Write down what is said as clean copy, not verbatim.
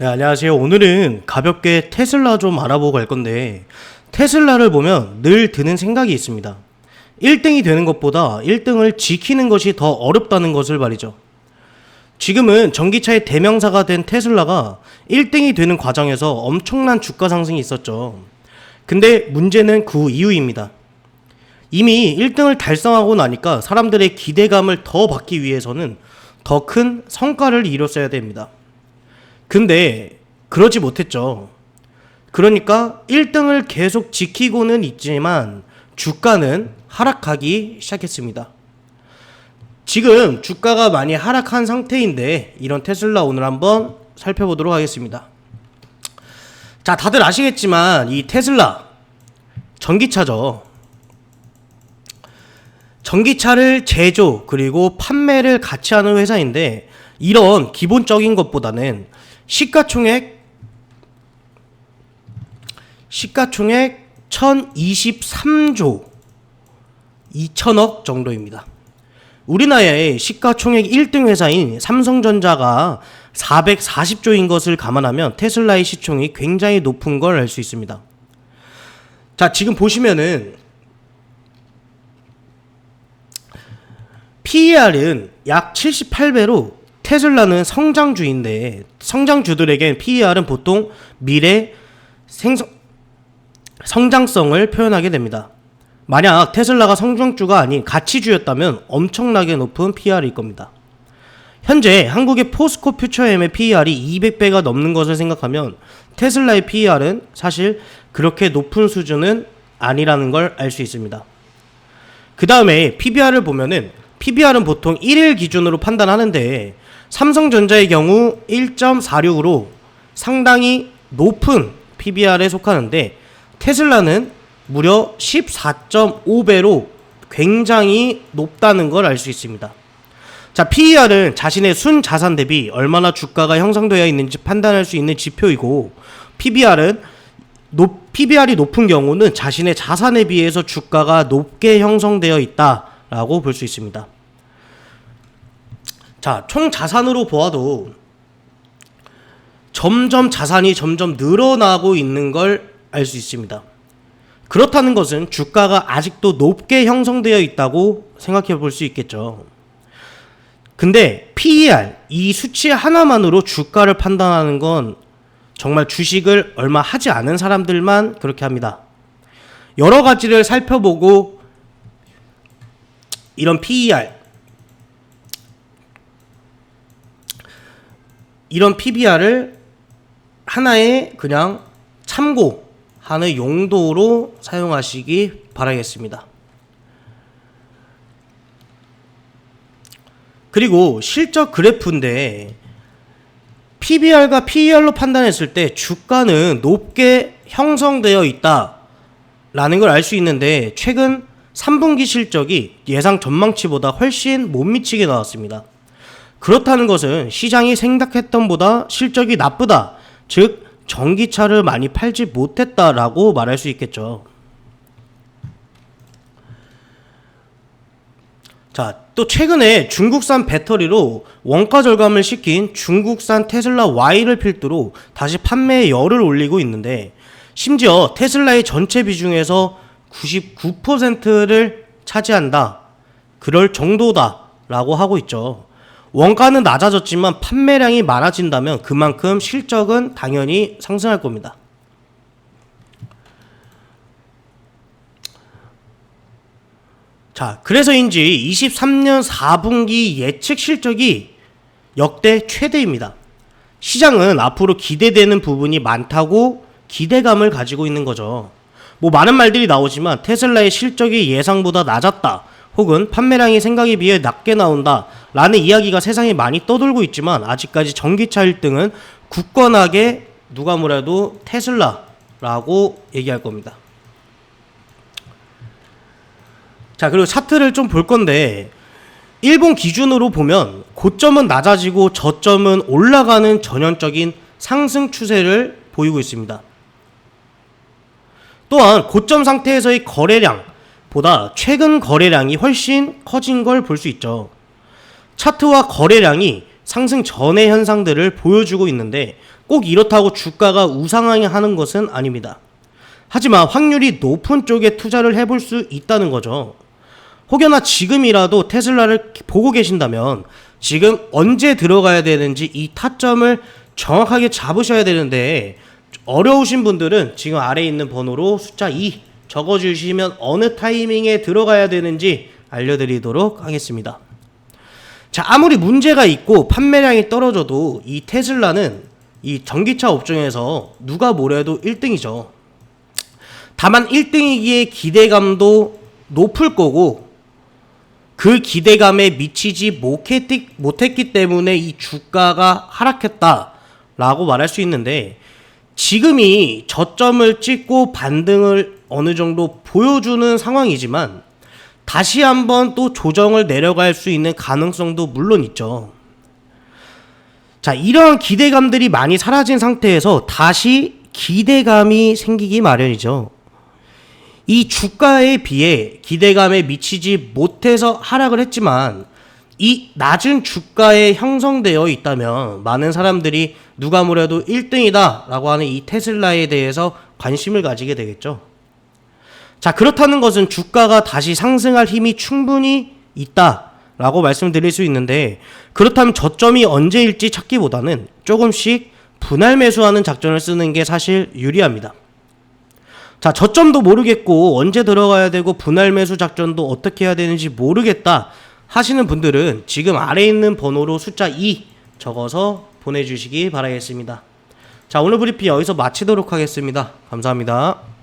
네, 안녕하세요. 오늘은 가볍게 테슬라 좀 알아보고 갈 건데, 테슬라를 보면 늘 드는 생각이 있습니다. 1등이 되는 것보다 1등을 지키는 것이 더 어렵다는 것을 말이죠. 지금은 전기차의 대명사가 된 테슬라가 1등이 되는 과정에서 엄청난 주가 상승이 있었죠. 근데 문제는 그 이유입니다. 이미 1등을 달성하고 나니까 사람들의 기대감을 더 받기 위해서는 더 큰 성과를 이뤘어야 됩니다. 근데 그러지 못했죠. 그러니까 1등을 계속 지키고는 있지만 주가는 하락하기 시작했습니다. 지금 주가가 많이 하락한 상태인데 이런 테슬라 오늘 한번 살펴보도록 하겠습니다. 자, 다들 아시겠지만 이 테슬라 전기차죠. 전기차를 제조 그리고 판매를 같이 하는 회사인데 이런 기본적인 것보다는 시가총액 1023조 2천억 정도입니다. 우리나라의 시가총액 1등 회사인 삼성전자가 440조인 것을 감안하면 테슬라의 시총이 굉장히 높은 걸 알 수 있습니다. 자, 지금 보시면은 PER은 약 78배로 테슬라는 성장주인데 성장주들에겐 PER은 보통 미래 성장성을 표현하게 됩니다. 만약 테슬라가 성장주가 아닌 가치주였다면 엄청나게 높은 PER일 겁니다. 현재 한국의 포스코 퓨처엠의 PER이 200배가 넘는 것을 생각하면 테슬라의 PER은 사실 그렇게 높은 수준은 아니라는 걸 알 수 있습니다. 그 다음에 PBR을 보면은 PBR은 보통 1일 기준으로 판단하는데 삼성전자의 경우 1.46으로 상당히 높은 PBR에 속하는데 테슬라는 무려 14.5배로 굉장히 높다는 걸 알 수 있습니다. 자, PER은 자신의 순자산 대비 얼마나 주가가 형성되어 있는지 판단할 수 있는 지표이고 PBR이 높은 경우는 자신의 자산에 비해서 주가가 높게 형성되어 있다라고 볼 수 있습니다. 자, 총 자산으로 보아도 점점 자산이 점점 늘어나고 있는 걸 알 수 있습니다. 그렇다는 것은 주가가 아직도 높게 형성되어 있다고 생각해 볼 수 있겠죠. 근데 PER, 이 수치 하나만으로 주가를 판단하는 건 정말 주식을 얼마 하지 않은 사람들만 그렇게 합니다. 여러 가지를 살펴보고 이런 PER, 이런 PBR을 하나의 그냥 참고하는 용도로 사용하시기 바라겠습니다. 그리고 실적 그래프인데 PBR과 PER로 판단했을 때 주가는 높게 형성되어 있다라는 걸 알 수 있는데 최근 3분기 실적이 예상 전망치보다 훨씬 못 미치게 나왔습니다. 그렇다는 것은 시장이 생각했던 보다 실적이 나쁘다, 즉 전기차를 많이 팔지 못했다라고 말할 수 있겠죠. 자, 또 최근에 중국산 배터리로 원가 절감을 시킨 중국산 테슬라 Y를 필두로 다시 판매에 열을 올리고 있는데 심지어 테슬라의 전체 비중에서 99%를 차지한다, 그럴 정도다라고 하고 있죠. 원가는 낮아졌지만 판매량이 많아진다면 그만큼 실적은 당연히 상승할 겁니다. 자, 그래서인지 23년 4분기 예측 실적이 역대 최대입니다. 시장은 앞으로 기대되는 부분이 많다고 기대감을 가지고 있는 거죠. 뭐 많은 말들이 나오지만 테슬라의 실적이 예상보다 낮았다, 혹은 판매량이 생각에 비해 낮게 나온다 라는 이야기가 세상에 많이 떠돌고 있지만 아직까지 전기차 1등은 굳건하게 누가 뭐래도 테슬라라고 얘기할 겁니다. 자, 그리고 차트를 좀 볼 건데 일본 기준으로 보면 고점은 낮아지고 저점은 올라가는 전형적인 상승 추세를 보이고 있습니다. 또한 고점 상태에서의 거래량 보다 최근 거래량이 훨씬 커진 걸 볼 수 있죠. 차트와 거래량이 상승 전의 현상들을 보여주고 있는데 꼭 이렇다고 주가가 우상향하는 것은 아닙니다. 하지만 확률이 높은 쪽에 투자를 해볼 수 있다는 거죠. 혹여나 지금이라도 테슬라를 보고 계신다면 지금 언제 들어가야 되는지 이 타점을 정확하게 잡으셔야 되는데, 어려우신 분들은 지금 아래에 있는 번호로 숫자 2 적어주시면 어느 타이밍에 들어가야 되는지 알려드리도록 하겠습니다. 자, 아무리 문제가 있고 판매량이 떨어져도 이 테슬라는 이 전기차 업종에서 누가 뭐래도 1등이죠. 다만 1등이기에 기대감도 높을 거고, 그 기대감에 미치지 못했기 때문에 이 주가가 하락했다라고 말할 수 있는데, 지금이 저점을 찍고 반등을 어느 정도 보여주는 상황이지만 다시 한번 또 조정을 내려갈 수 있는 가능성도 물론 있죠. 자, 이러한 기대감들이 많이 사라진 상태에서 다시 기대감이 생기기 마련이죠. 이 주가에 비해 기대감에 미치지 못해서 하락을 했지만 이 낮은 주가에 형성되어 있다면 많은 사람들이 누가 뭐래도 1등이다 라고 하는 이 테슬라에 대해서 관심을 가지게 되겠죠. 자, 그렇다는 것은 주가가 다시 상승할 힘이 충분히 있다 라고 말씀드릴 수 있는데, 그렇다면 저점이 언제일지 찾기보다는 조금씩 분할 매수하는 작전을 쓰는 게 사실 유리합니다. 자, 저점도 모르겠고 언제 들어가야 되고 분할 매수 작전도 어떻게 해야 되는지 모르겠다 하시는 분들은 지금 아래에 있는 번호로 숫자 2 적어서 보내주시기 바라겠습니다. 자, 오늘 브리핑 여기서 마치도록 하겠습니다. 감사합니다.